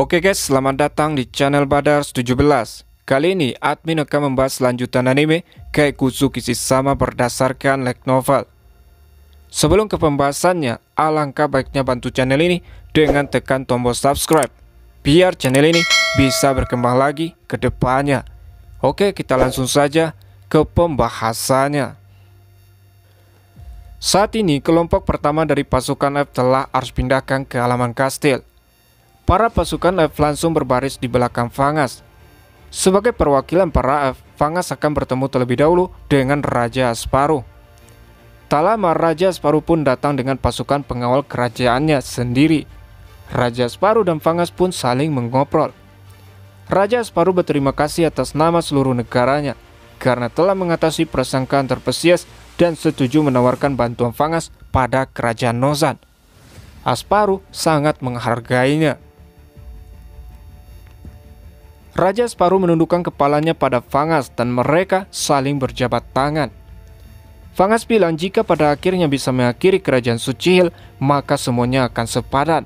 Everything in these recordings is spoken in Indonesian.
Oke guys, selamat datang di channel Badars 17. Kali ini admin akan membahas lanjutan anime Keikuzu Kishisama berdasarkan light novel. Sebelum ke pembahasannya, alangkah baiknya bantu channel ini dengan tekan tombol subscribe biar channel ini bisa berkembang lagi ke depannya. Oke, kita langsung saja ke pembahasannya. Saat ini kelompok pertama dari pasukan F telah harus pindahkan ke halaman kastil. Para pasukan F langsung berbaris di belakang Fangas. Sebagai perwakilan para F, Fangas akan bertemu terlebih dahulu dengan Raja Asparuh. Tak lama Raja Asparuh pun datang dengan pasukan pengawal kerajaannya sendiri. Raja Asparuh dan Fangas pun saling mengobrol. Raja Asparuh berterima kasih atas nama seluruh negaranya karena telah mengatasi prasangkaan terpesias dan setuju menawarkan bantuan Fangas pada kerajaan Nozan. Asparuh sangat menghargainya. Raja Asparuh menundukkan kepalanya pada Fangas dan mereka saling berjabat tangan. Fangas bilang jika pada akhirnya bisa mengakhiri kerajaan Suci Hill, maka semuanya akan sepadan.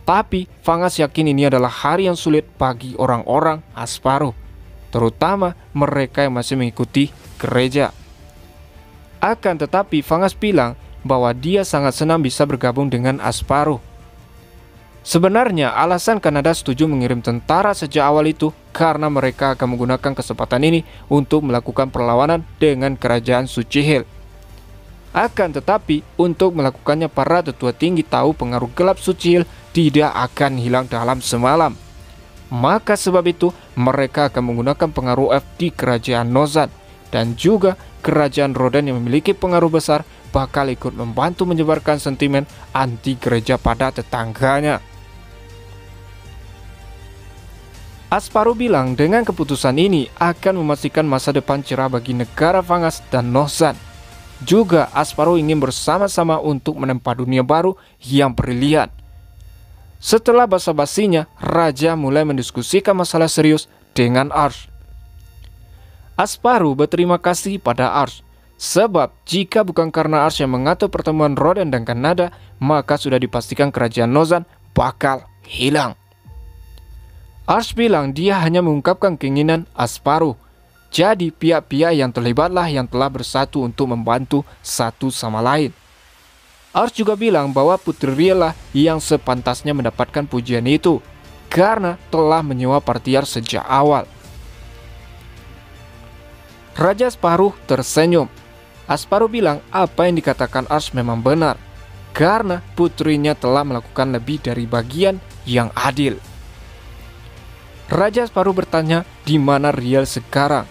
Tapi Fangas yakin ini adalah hari yang sulit bagi orang-orang Asparuh, terutama mereka yang masih mengikuti gereja. Akan tetapi Fangas bilang bahwa dia sangat senang bisa bergabung dengan Asparuh. Sebenarnya alasan Kanada setuju mengirim tentara sejak awal itu karena mereka akan menggunakan kesempatan ini untuk melakukan perlawanan dengan kerajaan Suci Hill. Akan tetapi untuk melakukannya para tetua tinggi tahu pengaruh gelap Suci Hill tidak akan hilang dalam semalam. Maka sebab itu mereka akan menggunakan pengaruh F di kerajaan Nozan, dan juga kerajaan Rodan yang memiliki pengaruh besar bakal ikut membantu menyebarkan sentimen anti gereja pada tetangganya. Asparuh bilang dengan keputusan ini akan memastikan masa depan cerah bagi negara Fangas dan Nozan. Juga Asparuh ingin bersama-sama untuk menempa dunia baru yang brilian. Setelah basa-basinya, Raja mulai mendiskusikan masalah serius dengan Arsh. Asparuh berterima kasih pada Arsh, sebab jika bukan karena Arsh yang mengatur pertemuan Rodan dan Kanada, maka sudah dipastikan kerajaan Nozan bakal hilang. Arsh bilang dia hanya mengungkapkan keinginan Asparuh. Jadi pihak-pihak yang terlibatlah yang telah bersatu untuk membantu satu sama lain. Arsh juga bilang bahwa Putri Riel lah yang sepantasnya mendapatkan pujian itu karena telah menyewa Partiar sejak awal. Raja Asparuh tersenyum. Asparuh bilang apa yang dikatakan Arsh memang benar karena putrinya telah melakukan lebih dari bagian yang adil. Raja Asparuh bertanya di mana Riel sekarang.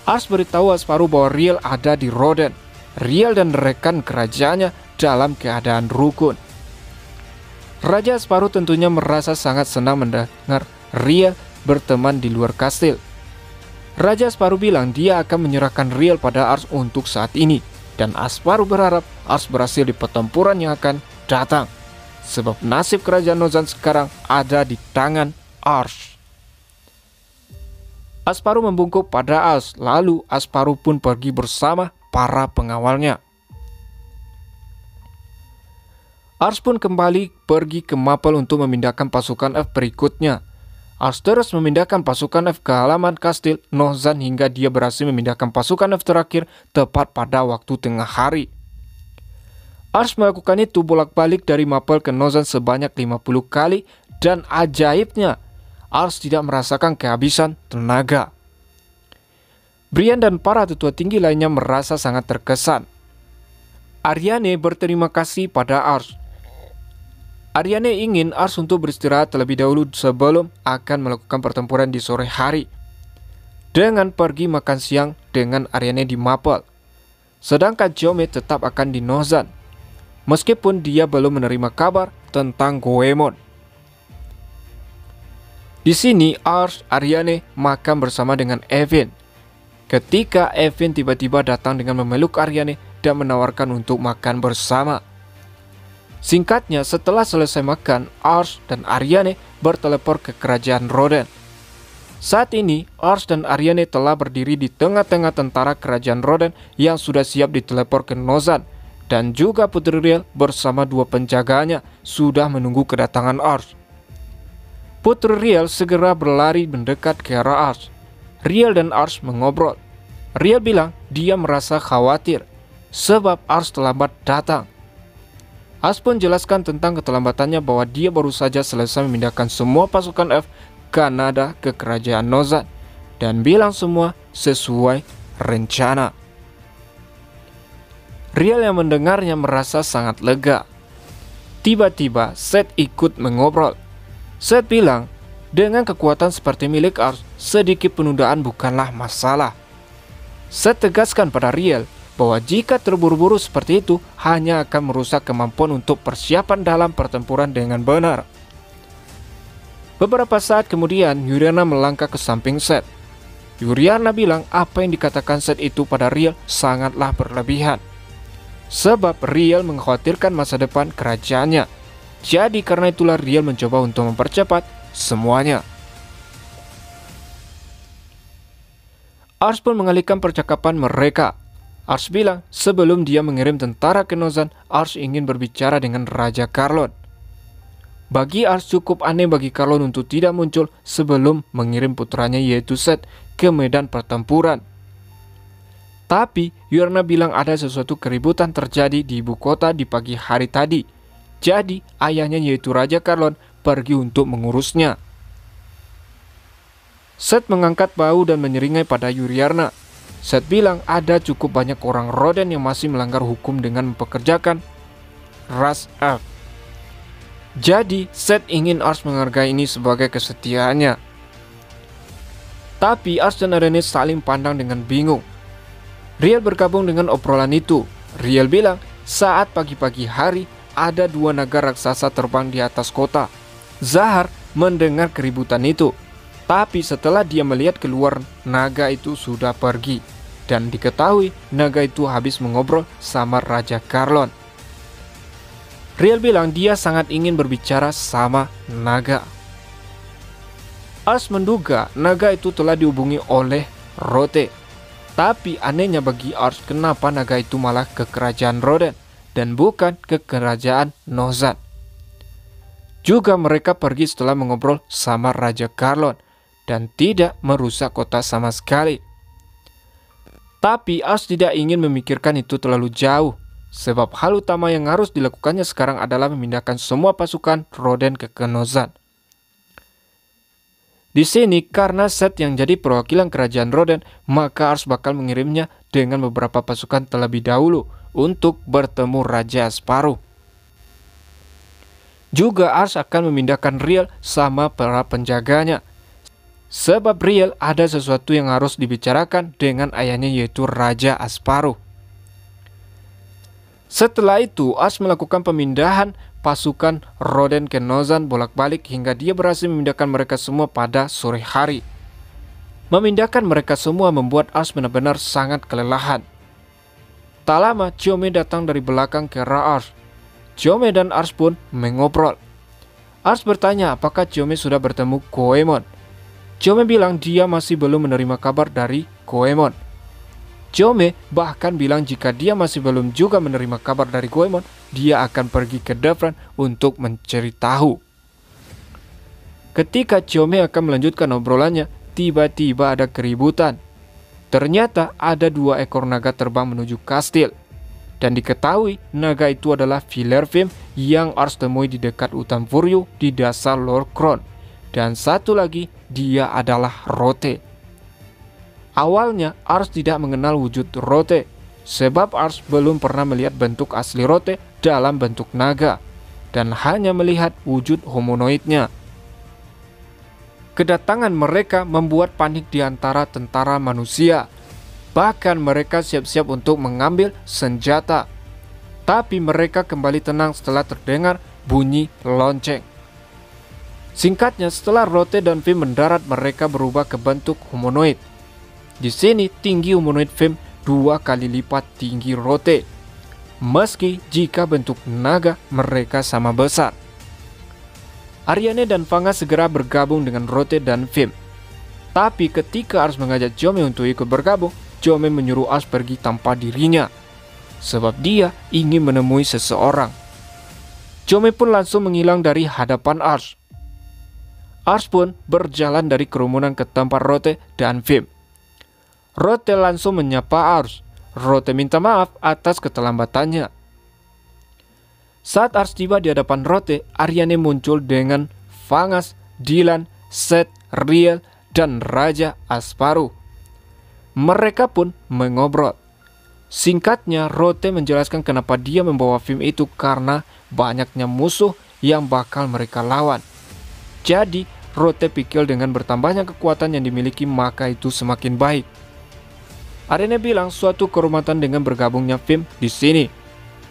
Arsh beritahu Asparuh bahwa Riel ada di Rodan. Riel dan rekan kerajaannya dalam keadaan rukun. Raja Asparuh tentunya merasa sangat senang mendengar Riel berteman di luar kastil. Raja Asparuh bilang dia akan menyerahkan Riel pada Arsh untuk saat ini, dan Asparuh berharap Arsh berhasil di pertempuran yang akan datang, sebab nasib kerajaan Nozan sekarang ada di tangan Arsh. Asparuh membungkuk pada Arsh, lalu Asparuh pun pergi bersama para pengawalnya. Arsh pun kembali pergi ke Mapel untuk memindahkan pasukan F berikutnya. Arsh terus memindahkan pasukan F ke halaman kastil Nozan hingga dia berhasil memindahkan pasukan F terakhir tepat pada waktu tengah hari. Arsh melakukan itu bolak-balik dari Mapel ke Nozan sebanyak 50 kali, dan ajaibnya Arsh tidak merasakan kehabisan tenaga. Brian dan para tetua tinggi lainnya merasa sangat terkesan. Ariane berterima kasih pada Arsh. Ariane ingin Arsh untuk beristirahat terlebih dahulu sebelum akan melakukan pertempuran di sore hari, dengan pergi makan siang dengan Ariane di Mapel. Sedangkan Jome tetap akan di Nozan, meskipun dia belum menerima kabar tentang Goemon. Di sini Arsh, Ariane makan bersama dengan Evin. Ketika Evin tiba-tiba datang dengan memeluk Ariane dan menawarkan untuk makan bersama. Singkatnya, setelah selesai makan, Arsh dan Ariane berteleport ke kerajaan Rodan. Saat ini, Arsh dan Ariane telah berdiri di tengah-tengah tentara kerajaan Rodan yang sudah siap diteleport ke Nozan, dan juga Putri Riel bersama dua penjaganya sudah menunggu kedatangan Arsh. Putri Riel segera berlari mendekat ke arah Ars. Riel dan Ars mengobrol. Riel bilang dia merasa khawatir sebab Ars terlambat datang. Ars pun jelaskan tentang keterlambatannya bahwa dia baru saja selesai memindahkan semua pasukan F Kanada ke kerajaan Nozan dan bilang semua sesuai rencana. Riel yang mendengarnya merasa sangat lega. Tiba-tiba Seth ikut mengobrol. Seth bilang, dengan kekuatan seperti milik Ars, sedikit penundaan bukanlah masalah. Seth tegaskan pada Riel bahwa jika terburu-buru seperti itu hanya akan merusak kemampuan untuk persiapan dalam pertempuran dengan benar. Beberapa saat kemudian Yuriana melangkah ke samping Seth. Yuriana bilang apa yang dikatakan Seth itu pada Riel sangatlah berlebihan. Sebab Riel mengkhawatirkan masa depan kerajaannya. Jadi karena itulah Riel mencoba untuk mempercepat semuanya. Ars pun mengalihkan percakapan mereka. Ars bilang sebelum dia mengirim tentara ke Nozan, Ars ingin berbicara dengan Raja Karlon. Bagi Ars cukup aneh bagi Karlon untuk tidak muncul sebelum mengirim putranya yaitu Seth ke medan pertempuran. Tapi Yuriana bilang ada sesuatu keributan terjadi di ibu kota di pagi hari tadi. Jadi ayahnya yaitu Raja Karlon pergi untuk mengurusnya. Seth mengangkat bahu dan menyeringai pada Yuriana. Seth bilang ada cukup banyak orang Roden yang masih melanggar hukum dengan mempekerjakan ras F. Jadi Seth ingin Ars menghargai ini sebagai kesetiaannya. Tapi Ars dan Arene saling pandang dengan bingung. Riel bergabung dengan obrolan itu. Riel bilang saat pagi-pagi hari ada dua naga raksasa terbang di atas kota. Zahar mendengar keributan itu. Tapi setelah dia melihat keluar, naga itu sudah pergi. Dan diketahui naga itu habis mengobrol sama Raja Karlon. Riel bilang dia sangat ingin berbicara sama naga. Ars menduga naga itu telah dihubungi oleh Rote. Tapi anehnya bagi Ars kenapa naga itu malah ke kerajaan Roden dan bukan ke kerajaan Nozan. Juga mereka pergi setelah mengobrol sama Raja Karlon dan tidak merusak kota sama sekali. Tapi Ars tidak ingin memikirkan itu terlalu jauh, sebab hal utama yang harus dilakukannya sekarang adalah memindahkan semua pasukan Roden ke Nozan. Di sini karena Seth yang jadi perwakilan kerajaan Roden, maka Ars bakal mengirimnya dengan beberapa pasukan terlebih dahulu untuk bertemu Raja Asparuh. Juga Ars akan memindahkan Riel sama para penjaganya. Sebab Riel ada sesuatu yang harus dibicarakan dengan ayahnya yaitu Raja Asparuh. Setelah itu Ars melakukan pemindahan pasukan Roden ke Nozan bolak-balik hingga dia berhasil memindahkan mereka semua pada sore hari. Memindahkan mereka semua membuat Ars benar-benar sangat kelelahan. Tak lama Chome datang dari belakang ke arah Ars. Chome dan Ars pun mengobrol. Ars bertanya apakah Chome sudah bertemu Goemon. Chome bilang dia masih belum menerima kabar dari Goemon. Chome bahkan bilang jika dia masih belum juga menerima kabar dari Goemon, dia akan pergi ke Devran untuk mencari tahu. Ketika Chome akan melanjutkan obrolannya, tiba-tiba ada keributan. Ternyata ada dua ekor naga terbang menuju kastil. Dan diketahui naga itu adalah Filervim yang Ars temui di dekat hutan Furyu di dasar Lorkron. Dan satu lagi dia adalah Rote. Awalnya Ars tidak mengenal wujud Rote, sebab Ars belum pernah melihat bentuk asli Rote dalam bentuk naga dan hanya melihat wujud humanoidnya. Kedatangan mereka membuat panik di antara tentara manusia. Bahkan mereka siap-siap untuk mengambil senjata. Tapi mereka kembali tenang setelah terdengar bunyi lonceng. Singkatnya, setelah Rote dan Vim mendarat, mereka berubah ke bentuk humanoid. Di sini tinggi humanoid Vim 2 kali lipat tinggi Rote. Meski jika bentuk naga mereka sama besar. Ariane dan Fanga segera bergabung dengan Rote dan Vim. Tapi ketika Ars mengajak Chome untuk ikut bergabung, Chome menyuruh Ars pergi tanpa dirinya, sebab dia ingin menemui seseorang. Chome pun langsung menghilang dari hadapan Ars. Ars pun berjalan dari kerumunan ke tempat Rote dan Vim. Rote langsung menyapa Ars. Rote minta maaf atas keterlambatannya. Saat Ars tiba di hadapan Rote, Ariane muncul dengan Vangas, Dylan, Seth, Riel, dan Raja Asparuh. Mereka pun mengobrol. Singkatnya, Rote menjelaskan kenapa dia membawa Vim itu karena banyaknya musuh yang bakal mereka lawan. Jadi, Rote pikir dengan bertambahnya kekuatan yang dimiliki maka itu semakin baik. Ariane bilang suatu kehormatan dengan bergabungnya Vim di sini.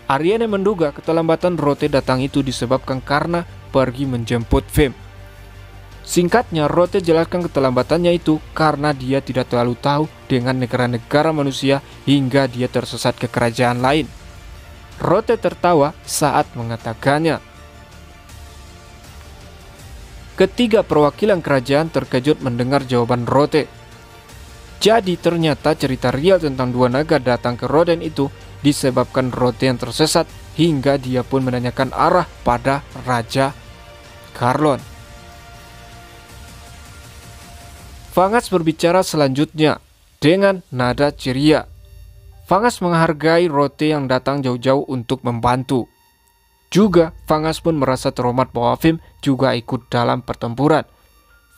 Ariane menduga keterlambatan Rote datang itu disebabkan karena pergi menjemput Vim. Singkatnya, Rote jelaskan keterlambatannya itu karena dia tidak terlalu tahu dengan negara-negara manusia hingga dia tersesat ke kerajaan lain. Rote tertawa saat mengatakannya. Ketiga perwakilan kerajaan terkejut mendengar jawaban Rote. Jadi ternyata cerita Riel tentang dua naga datang ke Roden itu disebabkan Rote yang tersesat hingga dia pun menanyakan arah pada Raja Karlon. Vangas berbicara selanjutnya dengan nada ceria. Vangas menghargai Rote yang datang jauh-jauh untuk membantu. Juga Vangas pun merasa terhormat bahwa Vim juga ikut dalam pertempuran.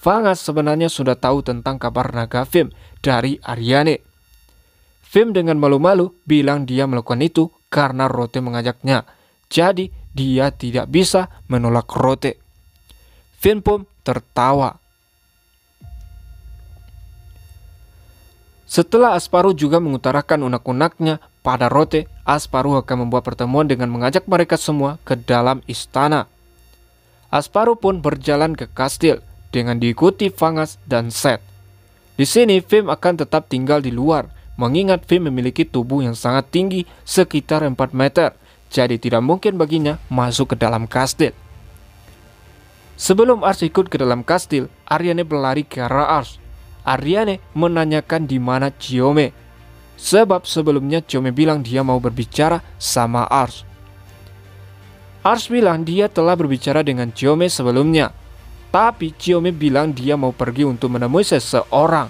Vangas sebenarnya sudah tahu tentang kabar naga Vim dari Ariane. Vim dengan malu-malu bilang dia melakukan itu karena Rote mengajaknya. Jadi dia tidak bisa menolak Rote. Vim pun tertawa. Setelah Asparuh juga mengutarakan unek-uneknya pada Rote, Asparuh akan membuat pertemuan dengan mengajak mereka semua ke dalam istana. Asparuh pun berjalan ke kastil dengan diikuti Vangas dan Seth. Di sini Vim akan tetap tinggal di luar, mengingat Vim memiliki tubuh yang sangat tinggi sekitar 4 meter, jadi tidak mungkin baginya masuk ke dalam kastil. Sebelum Ars ikut ke dalam kastil, Ariane berlari ke arah Ars. Ariane menanyakan di mana Chiome, sebab sebelumnya Chiome bilang dia mau berbicara sama Ars. Ars bilang dia telah berbicara dengan Chiome sebelumnya, tapi Chiome bilang dia mau pergi untuk menemui seseorang.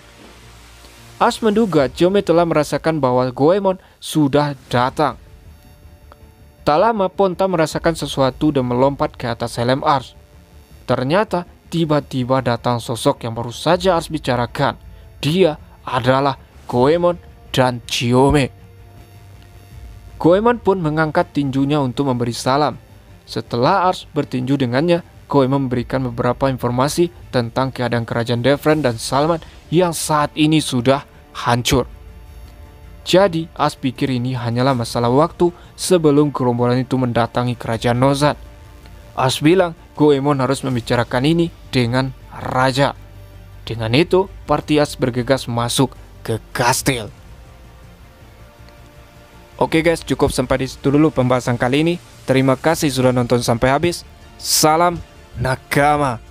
Ars menduga Chiome telah merasakan bahwa Goemon sudah datang. Tak lama Ponta merasakan sesuatu dan melompat ke atas helm Ars. Ternyata tiba-tiba datang sosok yang baru saja Ars bicarakan. Dia adalah Goemon dan Chiome. Goemon pun mengangkat tinjunya untuk memberi salam. Setelah Ars bertinju dengannya, Goemon memberikan beberapa informasi tentang keadaan kerajaan Devran dan Salman yang saat ini sudah hancur. Jadi Ars pikir ini hanyalah masalah waktu sebelum gerombolan itu mendatangi kerajaan Nozan. Ars bilang Goemon harus membicarakan ini dengan raja. Dengan itu, party Ars bergegas masuk ke kastil. Oke guys, cukup sampai di situ dulu pembahasan kali ini. Terima kasih sudah nonton sampai habis. Salam Nakama.